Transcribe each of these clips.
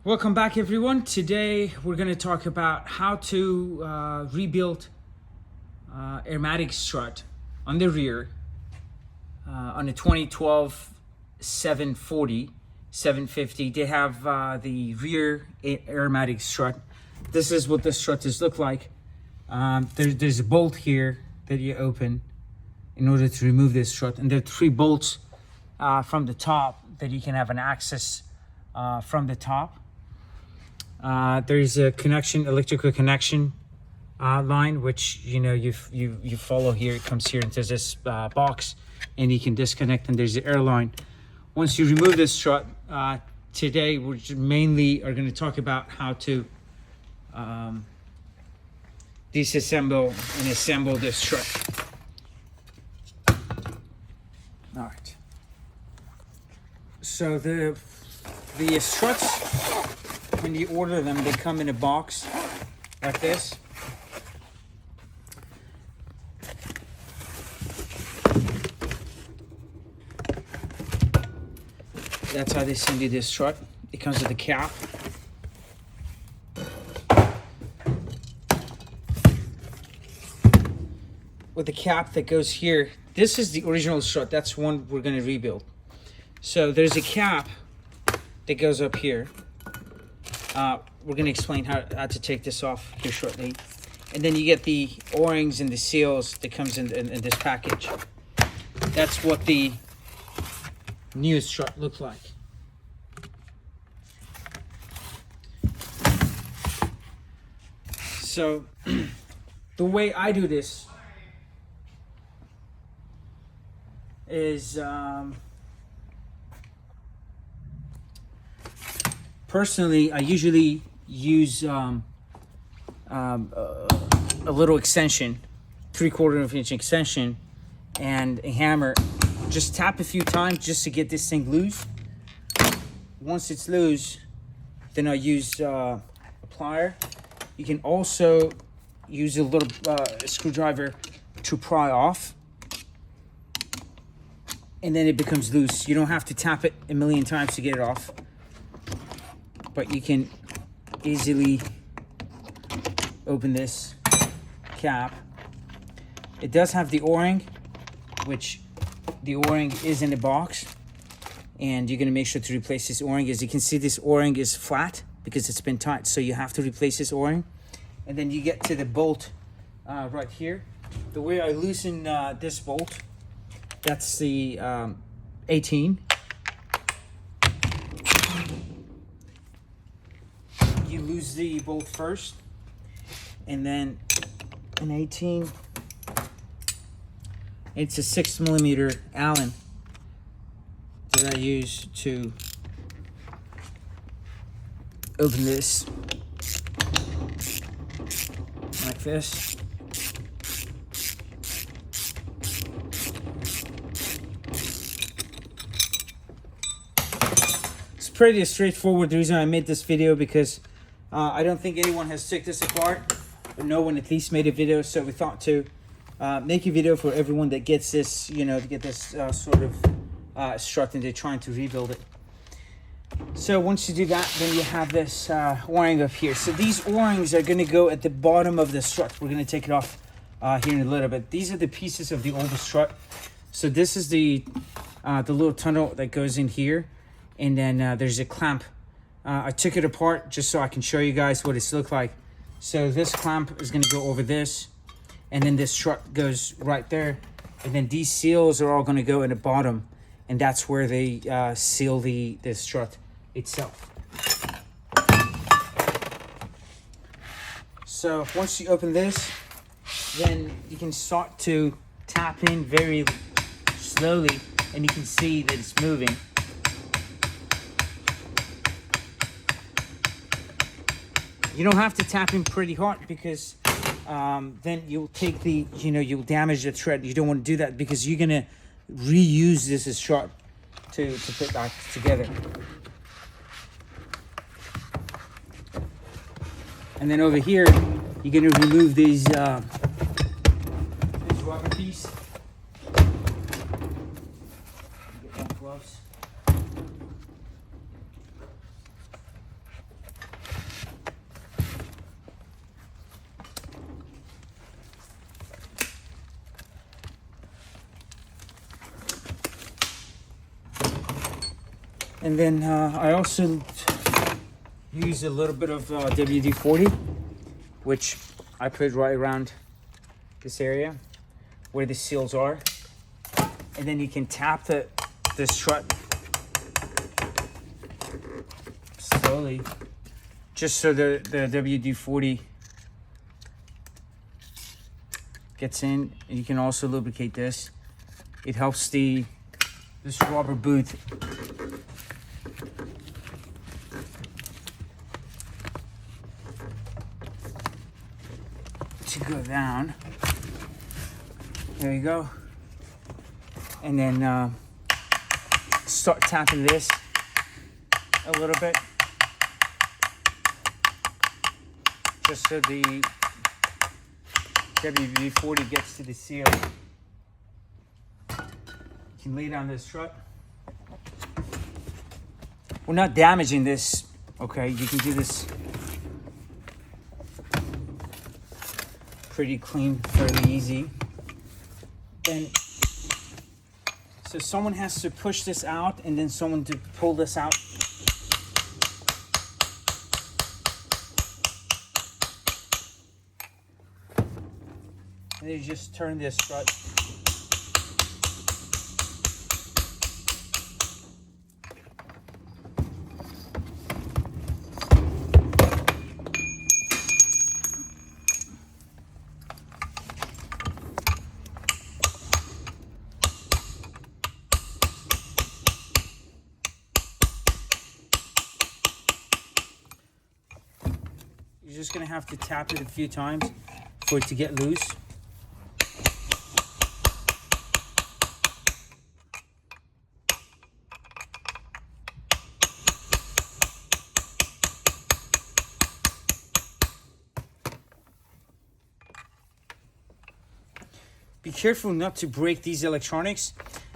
Welcome back, everyone. Today we're going to talk about how to rebuild airmatic strut on the rear on a 2012 740 750. They have the rear airmatic strut. This is what the strut does look like. There's a bolt here that you open in order to remove this strut, and there are 3 bolts from the top that you can have an access from the top. There's a connection, electrical connection line, which you follow here. It comes here into this box, and you can disconnect. And there's the air line. Once you remove this strut, today we mainly are going to talk about how to disassemble and assemble this strut. All right. So the struts, when you order them, they come in a box like this. That's how they send you this strut. It comes with a cap. With the cap that goes here. This is the original strut. That's one we're going to rebuild. So there's a cap that goes up here. We're going to explain how to take this off here shortly. And then you get the O-rings and the seals that comes in this package. That's what the new strut looks like. So the way I do this is personally, I usually use a little extension, 3/4 inch extension, and a hammer. Just tap a few times just to get this thing loose. Once it's loose, then I use a plier. You can also use a little screwdriver to pry off, and then it becomes loose. You don't have to tap it a million times to get it off, but you can easily open this cap. It does have the O-ring, which the O-ring is in the box, and you're going to make sure to replace this O-ring. As you can see, this O-ring is flat because it's been tight, so you have to replace this O-ring. And then you get to the bolt right here. The way I loosen this bolt, that's the 18. You lose the bolt first, and then an 18. It's a 6mm Allen that I use to open this like this. It's pretty straightforward. The reason I made this video because I don't think anyone has took this apart, but no one at least made a video, so we thought to make a video for everyone that gets this, to get this sort of strut and they're trying to rebuild it. So once you do that, then you have this O-ring up here. So these O-rings are going to go at the bottom of the strut. We're going to take it off here in a little bit. These are the pieces of the old strut. So this is the little tunnel that goes in here, and then there's a clamp. I took it apart just so I can show you guys what it's look like. So this clamp is going to go over this, and then this strut goes right there, and then these seals are all going to go in the bottom, and that's where they seal the strut itself. So once you open this, then you can start to tap in very slowly, and you can see that it's moving. You don't have to tap in pretty hard because then you'll take the, you'll damage the thread. You don't want to do that because you're going to reuse this strut to put back together. And then over here, you're going to remove these rubber piece. Get that gloves. And then I also use a little bit of WD-40, which I put right around this area where the seals are. And then you can tap the strut slowly, just so the WD-40 gets in. And you can also lubricate this. It helps this rubber boot to go down. There you go. And then start tapping this a little bit, just so the WD-40 gets to the seal. You can lay down this strut. We're not damaging this, okay? You can do this pretty clean, fairly easy. Then, so someone has to push this out, and then someone to pull this out. And then you just turn this strut. You're just gonna have to tap it a few times for it to get loose. Be careful not to break these electronics,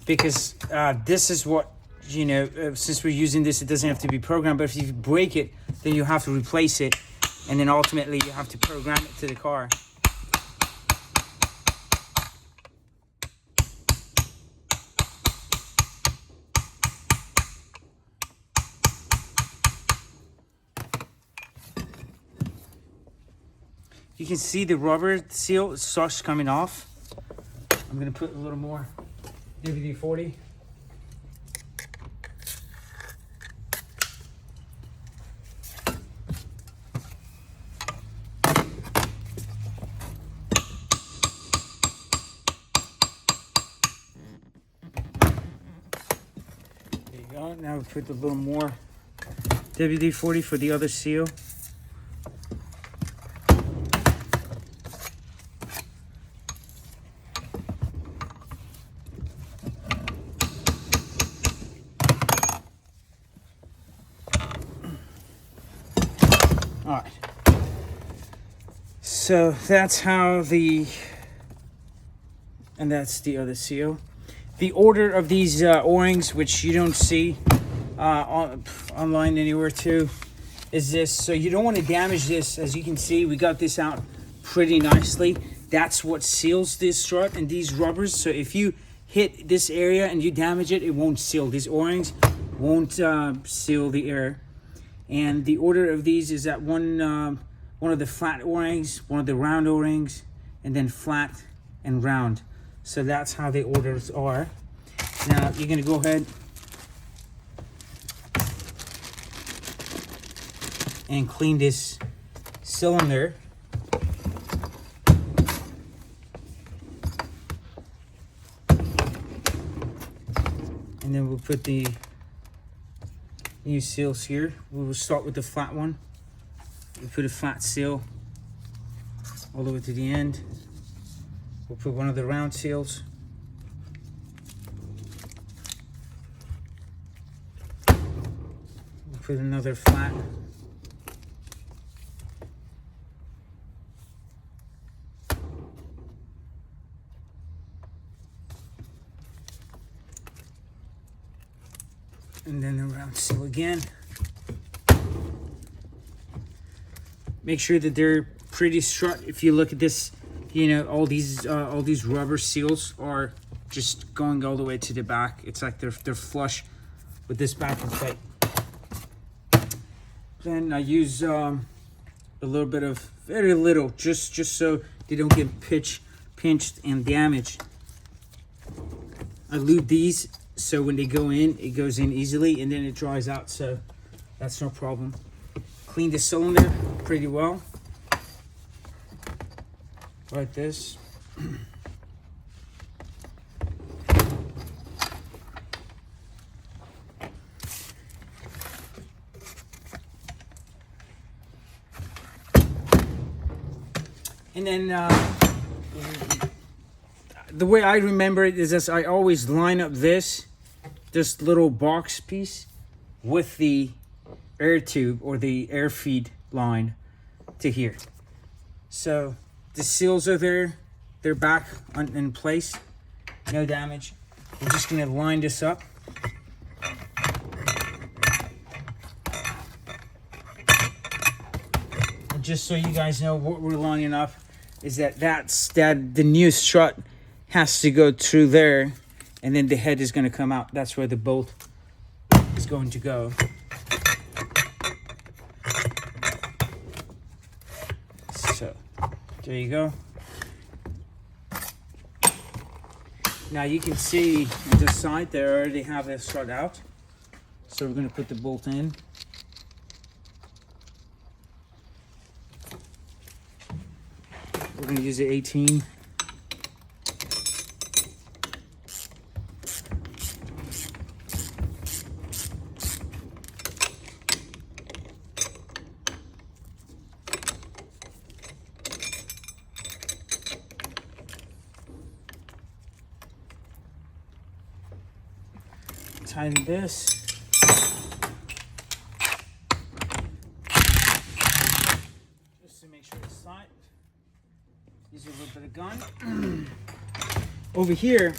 because this is what, you know, since we're using this, it doesn't have to be programmed, but if you break it, then you have to replace it. And then ultimately you have to program it to the car. You can see the rubber seal starts coming off. I'm gonna put a little more WD-40. Now we put a little more WD-40 for the other seal. All right. So that's how and that's the other seal. The order of these O-rings, which you don't see online anywhere too, is this. So you don't want to damage this. As you can see, we got this out pretty nicely. That's what seals this strut and these rubbers. So if you hit this area and you damage it, it won't seal. These O-rings won't seal the air. And the order of these is that one of the flat O-rings, one of the round O-rings, and then flat and round. So that's how the orders are. Now you're gonna go ahead and clean this cylinder. And then we'll put the new seals here. We will start with the flat one. We'll put a flat seal all the way to the end. We'll put one of the round seals. We'll put another flat. And then a round seal again. Make sure that they're pretty strut. If you look at this, you know, all these rubber seals are just going all the way to the back. It's like they're flush with this backing plate. Then I use a little bit of, very little, just so they don't get pinched and damaged. I lube these so when they go in, it goes in easily and then it dries out, so that's no problem. Clean the cylinder pretty well, like this. And then the way I remember it is this: I always line up this little box piece with the air tube or the air feed line to here. So the seals are there, they're back in place, no damage. We're just gonna line this up. And just so you guys know what we're lining up is that the new strut has to go through there, and then the head is going to come out. That's where the bolt is going to go. So there you go. Now you can see on the side they already have the strut out, so we're going to put the bolt in. We're going to use the 18. Tighten this. Just to make sure it's tight. Use a little bit of gun. Over here.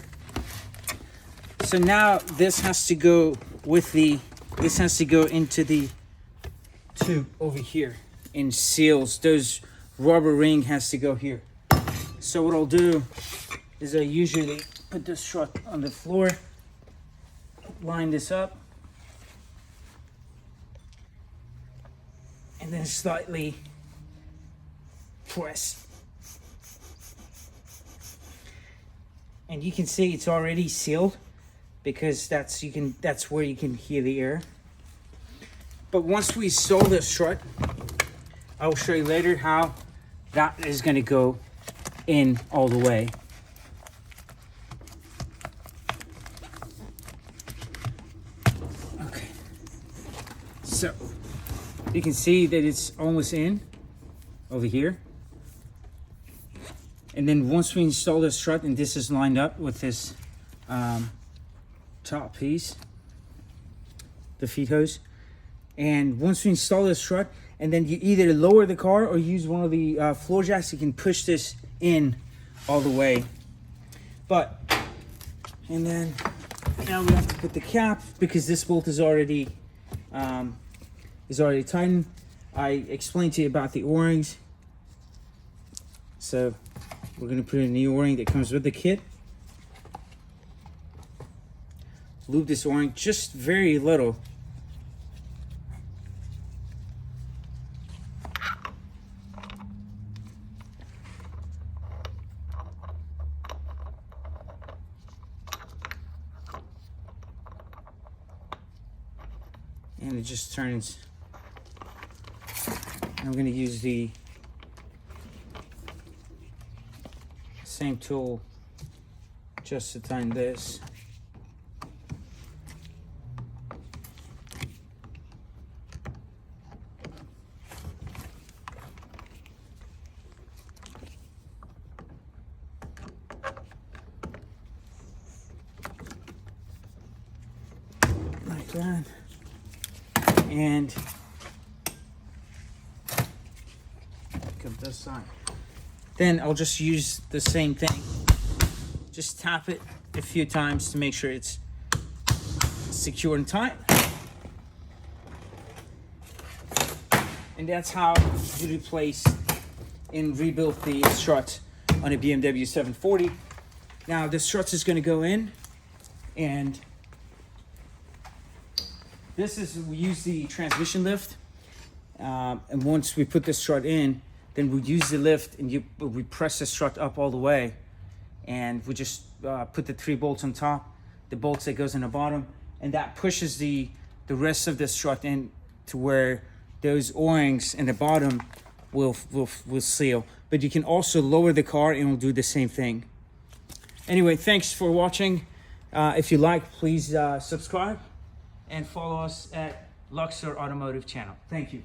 So now this has to go with this has to go into the tube over here and seals. Those rubber ring has to go here. So what I'll do is I usually put this strut on the floor, line this up, and then slightly press. And you can see it's already sealed because that's where you can hear the air. But once we install the strut, I will show you later how that is going to go in all the way. Okay, so you can see that it's almost in over here. And then once we install the strut, and this is lined up with this top piece, the feed hose, and once we install the strut, and then you either lower the car or use one of the floor jacks, you can push this in all the way. And then now we have to put the cap because this bolt is already tightened. I explained to you about the O-rings, so we're going to put in a new O-ring that comes with the kit. Lube this O-ring just very little. And it just turns. I'm going to use the same tool just to tighten this. Like that. And come this side. Then I'll just use the same thing. Just tap it a few times to make sure it's secure and tight. And that's how you replace and rebuild the strut on a BMW 740. Now the strut is going to go in, and this is, we use the transmission lift. And once we put the strut in, then we use the lift and we press the strut up all the way. And we just put the 3 bolts on top, the bolts that goes in the bottom, and that pushes the rest of the strut in to where those O-rings in the bottom will seal. But you can also lower the car and it'll do the same thing. Anyway, thanks for watching. If you like, please subscribe and follow us at Luxor Automotive channel. Thank you.